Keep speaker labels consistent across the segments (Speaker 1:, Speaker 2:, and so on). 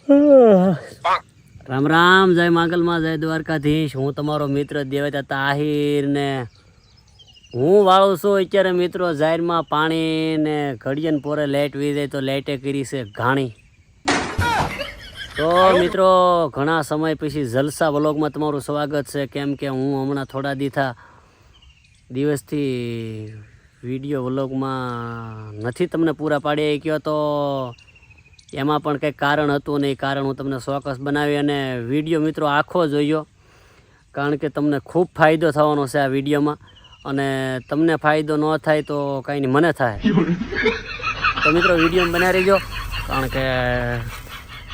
Speaker 1: રામ રામ, જય માંગલમાં, જય દ્વારકાધીશ. હું તમારો મિત્ર દેવતા તાહિર ને હું વાળું છું અત્યારે મિત્રો જાહેરમાં પાણી ને ઘડિયન પોરે લાઇટ વી જાય તો લાઇટે કરી છે ઘાણી. તો મિત્રો ઘણા સમય પછી જલસા વ્લોગમાં તમારું સ્વાગત છે. કેમ કે હું હમણાં થોડા દિવસથી વિડીયો વ્લોગમાં નથી તમને પૂરા પાડી શક્યો. તો એમાં પણ કંઈક કારણ હતું ને એ કારણ હું તમને ચોક્કસ બનાવી અને વિડીયો મિત્રો આખો જોયો, કારણ કે તમને ખૂબ ફાયદો થવાનો છે આ વિડીયોમાં. અને તમને ફાયદો ન થાય તો કાંઈ નહીં, મને થાય. તો મિત્રો વિડીયો બનાવી રહેજો, કારણ કે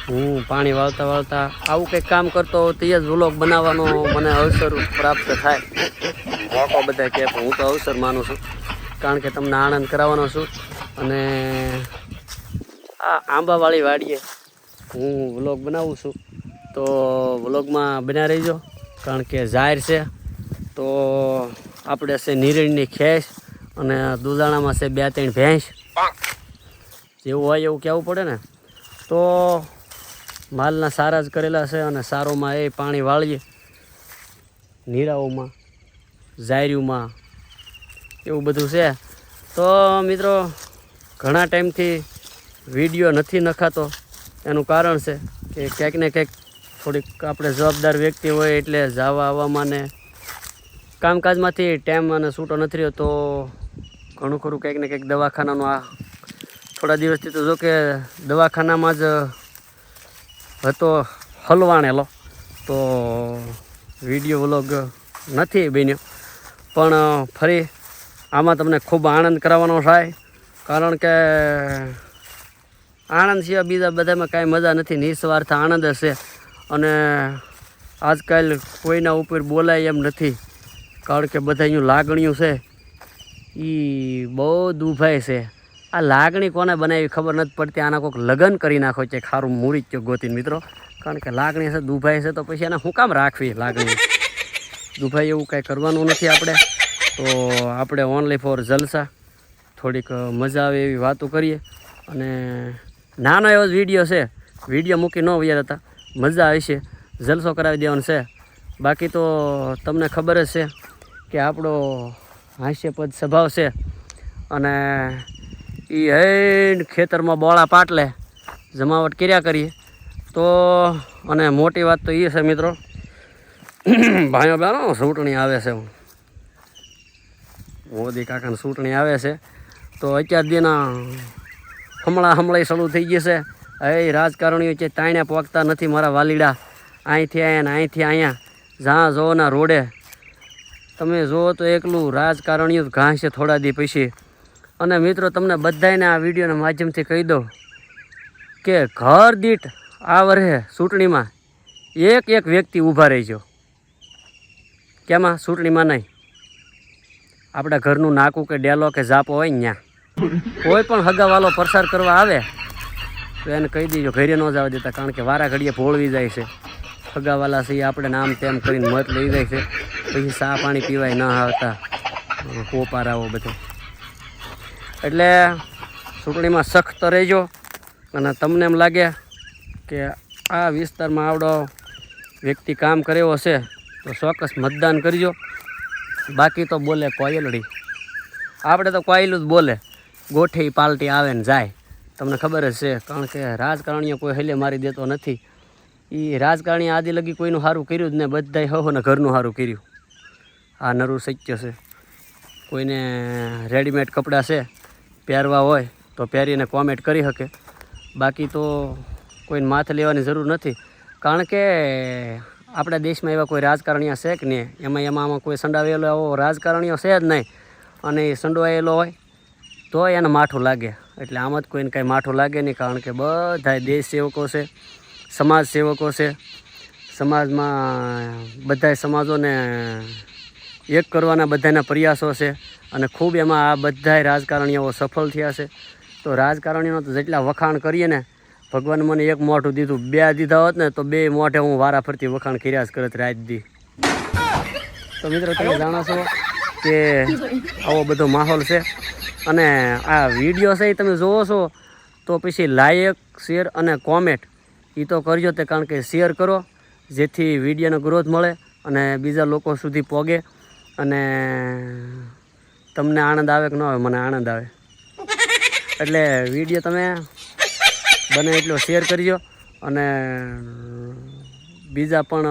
Speaker 1: હું પાણી વાળતા આવું કંઈક કામ કરતો હોઉં તો જ વ્લોગ બનાવવાનો મને અવસર પ્રાપ્ત થાય. મોકો બધા કહે પણ હું તો અવસર માનું છું, કારણ કે તમને આનંદ કરાવવાનો છું. અને આ આંબાવાળી વાડીએ હું વ્લોગ બનાવું છું, તો વ્લોગમાં બન્યા રહીજો, કારણ કે જાહેર છે. તો આપણે છે નીરણની ખેસ અને દુધાણામાં છે 2-3 ભેંસ, જેવું હોય એવું કહેવું પડે ને. તો માલના સારા જ કરેલા છે અને સારોમાં એ પાણી વાળીએ, નીરાઓમાં જાયર્યુંમાં એવું બધું છે. તો મિત્રો ઘણા ટાઈમથી વિડીયો નથી નખાતો, એનું કારણ છે કે ક્યાંક ને ક્યાંક થોડીક આપણે જવાબદાર વ્યક્તિ હોય એટલે જવા આવવામાં ને કામકાજમાંથી ટાઈમ અને છૂટો નથી રહ્યો. તો ઘણું ખરું કંઈક ને કંઈક દવાખાનાનું આ થોડા દિવસથી તો જો કે દવાખાનામાં જ હતો હલવાણેલો, તો વિડીયો વ્લોગ નથી બન્યો. પણ ફરી આમાં તમને ખૂબ આનંદ કરાવવાનો થાય, કારણ કે આનંદ સિવાય બીજા બધામાં કાંઈ મજા નથી. નિસ્વાર્થ આનંદ હશે. અને આજકાલ કોઈના ઉપર બોલાય એમ નથી, કારણ કે બધા અહીંયા લાગણીઓ છે એ બહુ દુભાય છે. આ લાગણી કોને બનાવી ખબર નથી પડતી. આના કોઈક લગ્ન કરી નાખો છે ખારું મૂડી જ ગોતીને મિત્રો, કારણ કે લાગણી છે દુભાય છે તો પછી એને શું કામ રાખવી લાગણી? દુભાઈ એવું કાંઈ કરવાનું નથી આપણે. તો આપણે ઓનલી ફોર જલસા, થોડીક મજા આવે એવી વાતો કરીએ. અને નાનો એવો જ વિડીયો છે, વિડીયો મૂકી ન વ્યાર હતા, મજા આવશે, જલસો કરાવી દેવાનો છે. બાકી તો તમને ખબર જ છે કે આપણો હાસ્યપદ સ્વભાવ છે. અને એ હૈ ખેતરમાં બોળા પાટલે જમાવટ કર્યા કરીએ. તો અને મોટી વાત તો એ છે મિત્રો, ભાઈઓ બહેનો ચૂંટણી આવે છે, મોદી કાકાની ચૂંટણી આવે છે. તો અત્યાર દીના હમણાં શરૂ થઈ ગઈ છે. એ રાજકારણીઓ છે તાણે પહોંચતા નથી મારા વાલીડા. અહીંથી આવ્યા ને અહીંથી અહીંયા, જ્યાં જોવો ના રોડે તમે જુઓ તો એકલું રાજકારણીઓ ઘાસ છે થોડા દી પછી. અને મિત્રો તમને બધાને આ વિડીયોના માધ્યમથી કહી દઉં કે ઘર દીઠ આ વર્ષે ચૂંટણીમાં એક વ્યક્તિ ઊભા રહીજો. કેમાં? ચૂંટણીમાં નહીં, આપણા ઘરનું નાકું કે ડેલો કે ઝાપો હોય ને ત્યાં કોઈ પણ હગાવાલો પ્રસાર કરવા આવે તો એને કહી દેજો ઘરે ન જવા દેતા, કારણ કે વારા ઘડીએ ભોળવી જાય છે. હગાવાલા છે આપણે નામ તેમ કરીને મત લઈ જાય છે, પછી ચા પાણી પીવાય ન આવતા પોપારાઓ બધે. એટલે ચૂંટણીમાં સખ્ત રહેજો. અને તમને એમ લાગે કે આ વિસ્તારમાં આવડો વ્યક્તિ કામ કર્યો હશે તો ચોક્કસ મતદાન કરજો. બાકી તો બોલે કોયલડી, આપણે તો કોયલું જ બોલે, ગોઠી પાલટી આવે ને જાય. તમને ખબર જ છે, કારણ કે રાજકારણીઓ કોઈ હેલે મારી દેતો નથી. એ રાજકારણી આદિ લગી કોઈનું સારું કર્યું જ ને, બધાય હો ને ઘરનું સારું કર્યું. આ નરું સત્ય છે. કોઈને રેડીમેડ કપડાં છે પહેરવા હોય તો પહેરીને કોમેન્ટ કરી શકે. બાકી તો કોઈને માથે લેવાની જરૂર નથી, કારણ કે આપણા દેશમાં એવા કોઈ રાજકારણીઓ છે કે નહીં? એમાં કોઈ સંડાવેલો એવો રાજકારણીઓ છે જ નહીં. અને એ સંડવાયેલો હોય તો એને માઠું લાગે. એટલે આમાં જ કોઈને કાંઈ માઠું લાગે નહીં, કારણ કે બધા દેશ સેવકો છે, સમાજ સેવકો છે. સમાજમાં બધાય સમાજોને એક કરવાના બધાના પ્રયાસો છે. અને ખૂબ એમાં આ બધાય રાજકારણીઓ સફળ થયા છે. તો રાજકારણીઓનો તો જેટલા વખાણ કરીએ ને, ભગવાન મને એક મોઢું દીધું, 2 દીધા હોત ને તો 2 મોઢે હું વારા ફરતી વખાણ કર્યા જ કરત રાત દી. તો મિત્રો તમે જાણો છો કે આવો બધો માહોલ છે. અને આ વિડીયો છે એ તમે જોવો છો તો પછી લાઈક, શેર અને કોમેન્ટ એ તો કરજો તે, કારણ કે શેર કરો જેથી વિડીયોનો ગ્રોથ મળે અને બીજા લોકો સુધી પહોંચે અને તમને આનંદ આવે કે ન આવે, મને આનંદ આવે. એટલે વિડીયો તમે બને એટલો શેર કરજો અને બીજા પણ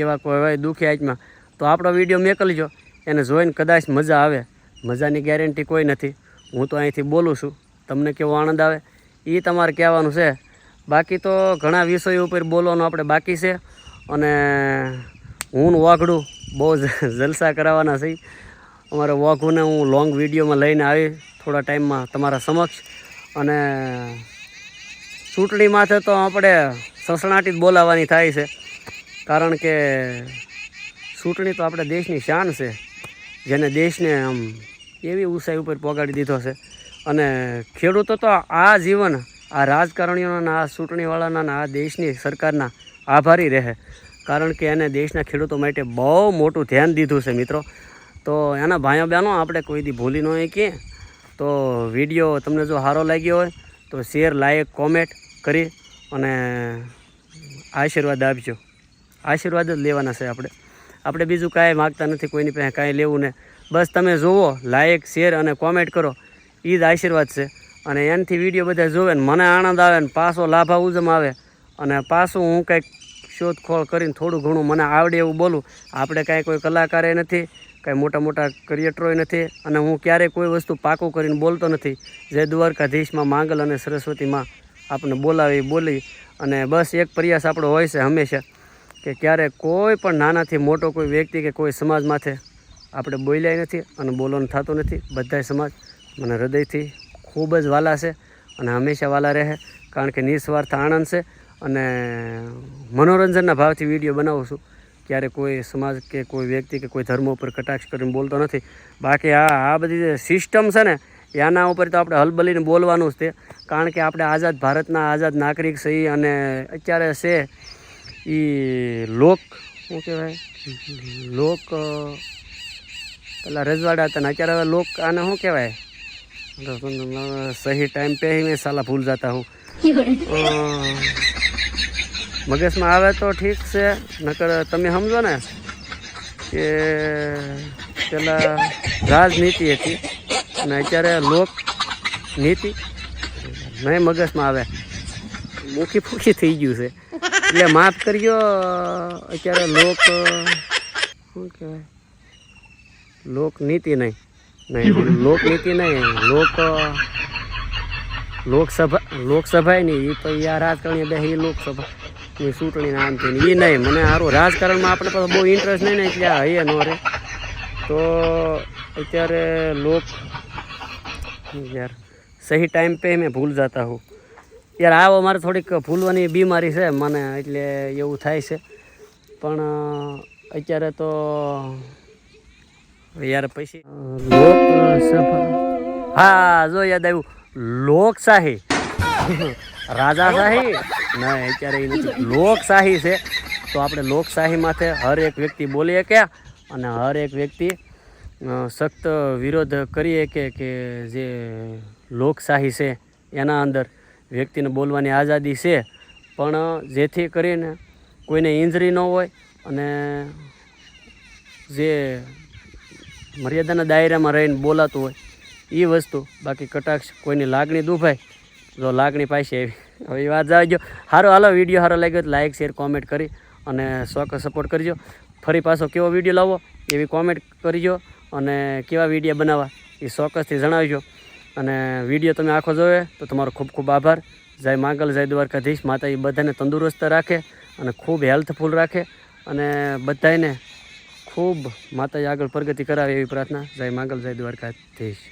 Speaker 1: એવા કોઈ હોય દુઃખી આત્મા તો આપણો વિડીયો મોકલજો, એને જોઈને કદાચ મજા આવે. મજાની ગેરંટી કોઈ નથી. હું તો અહીંથી બોલું છું, તમને કેવો આનંદ આવે એ તમારે કહેવાનું છે. બાકી તો ઘણા વિષયો ઉપર બોલવાનું આપણે બાકી છે અને હું વાઘડું બહુ જલસા કરાવવાના છે. અમારે વાઘુને હું લોંગ વિડીયોમાં લઈને આવી થોડા ટાઈમમાં તમારા સમક્ષ. અને ચૂંટણી માથે તો આપણે સસણાટી જ બોલાવવાની થાય છે, કારણ કે ચૂંટણી તો આપણે દેશની શાન છે, જેને દેશને આમ એવી ઊંચાઈ ઉપર પહોંચાડી દીધો છે. અને ખેડૂતો તો આ જીવન આ રાજકારણીઓના, આ ચૂંટણીવાળાના, આ દેશની સરકારના આભારી રહે, કારણ કે એને દેશના ખેડૂતો માટે બહુ મોટું ધ્યાન દીધું છે મિત્રો. તો એના ભાઈઓ બહેનો આપણે કોઈ દી ભૂલી ન હોય કે. તો વિડીયો તમને જો સારો લાગ્યો હોય તો શેર, લાઈક, કોમેન્ટ કરી અને આશીર્વાદ આપજો. આશીર્વાદ જ લેવાના છે આપણે બીજું કાંઈ માગતા નથી કોઈની પાસે કાંઈ લેવું ને. બસ તમે જુઓ, લાઈક, શેર અને કોમેન્ટ કરો, એ જ આશીર્વાદ છે. અને એનાથી વિડીયો બધા જોવે ને મને આનંદ આવે ને પાછો લાભા ઉજમ આવે અને પાછું હું કંઈક શોધખોળ કરીને થોડું ઘણું મને આવડે એવું બોલું. આપણે કાંઈ કોઈ કલાકારે નથી, કાંઈ મોટા મોટા ક્રિએટરોય નથી અને હું ક્યારેય કોઈ વસ્તુ પાકું કરીને બોલતો નથી. જય દ્વારકાધીશમાં માંગલ અને સરસ્વતીમાં આપણે બોલી અને બસ એક પ્રયાસ આપણો હોય છે હંમેશા કે ક્યારે કોઈ પણ નાનાથી મોટો કોઈ વ્યક્તિ કે કોઈ સમાજ માથે આપણે બોલ્યા નથી અને બોલવાનું થતું નથી. બધાય સમાજ મને હૃદયથી ખૂબ જ વાલા છે અને હંમેશા વાલા રહે, કારણ કે નિસ્વાર્થ આનંદ છે અને મનોરંજનના ભાવથી વિડીયો બનાવું છું. ક્યારે કોઈ સમાજ કે કોઈ વ્યક્તિ કે કોઈ ધર્મ ઉપર કટાક્ષ કરીને બોલતો નથી. બાકી આ બધી જે સિસ્ટમ છે ને એના ઉપર તો આપણે હલબલીને બોલવાનું જ તે, કારણ કે આપણે આઝાદ ભારતના આઝાદ નાગરિક છીએ. અને અત્યારે છે એ લોક શું કહેવાય, લોક પેલા રજવાડા હતા ને અત્યારે હવે લોક આને શું કહેવાય, સહી ટાઈમ पे ही मैं साला भूल जाता हूँ. મગજમાં આવે તો ઠીક છે, નકર તમે સમજો ને કે પેલા રાજનીતિ હતી અને અત્યારે લોકનીતિ નહીં મગજમાં આવે, મૂકી ફૂકી થઈ ગયું છે. એટલે માફ કરજો. અત્યારે શું કહેવાય, લોકનીતિ નહીં લોકનીતિ નહીં, લોકસભા નહીં, એ તો યાર રાજકારણી બે એ લોકસભાની ચૂંટણીના આમ થઈને એ નહીં. મને સારું રાજકારણમાં આપણે પાસે બહુ ઇન્ટરેસ્ટ નહીં ને એટલે હૈયે ન રહે. તો અત્યારે યાર સહી ટાઈમ पे મેં ભૂલ જાતા હું યાર. આવો મારે થોડીક ભૂલવાની બીમારી છે મને, એટલે એવું થાય છે. પણ અત્યારે તો યાર પછી લોકસભા, હા જો યાદ આવ્યું, લોકશાહી રાજાશાહી નહીં, અત્યારે એ નથી, લોકશાહી છે. તો આપણે લોકશાહી માથે હર એક વ્યક્તિ બોલીએ કે અને હર એક વ્યક્તિ સખ્ત વિરોધ કરીએ કે જે લોકશાહી છે એના અંદર વ્યક્તિને બોલવાની આઝાદી છે, પણ જેથી કરીને કોઈને ઇન્જરી ન હોય અને જે મર્યાદાના દાયરામાં રહીને બોલાતું હોય એ વસ્તુ. બાકી કટાક્ષ કોઈની લાગણી દુભાય, જો લાગણી પાછી આવી હવે એ વાત જાવજો. સારો હાલો, વિડીયો સારો લાગ્યો તો લાઇક, શેર, કોમેન્ટ કરી અને ચોક્કસ સપોર્ટ કરજો. ફરી પાછો કેવો વિડીયો લાવો એવી કોમેન્ટ કરજો અને કેવા વિડીયો બનાવવા એ ચોક્કસથી જણાવજો. અને વિડીયો તમે આખો જોવે તો તમારો ખૂબ ખૂબ આભાર. જય માંગલ, જય દ્વારકાધીશ. માતા એ બધાને તંદુરસ્ત રાખે અને ખૂબ હેલ્થફુલ રાખે અને બધાને ખૂબ માતાજી આગળ પ્રગતિ કરાવે એવી પ્રાર્થના. જય માંગલ, જય દ્વારકાધીશ.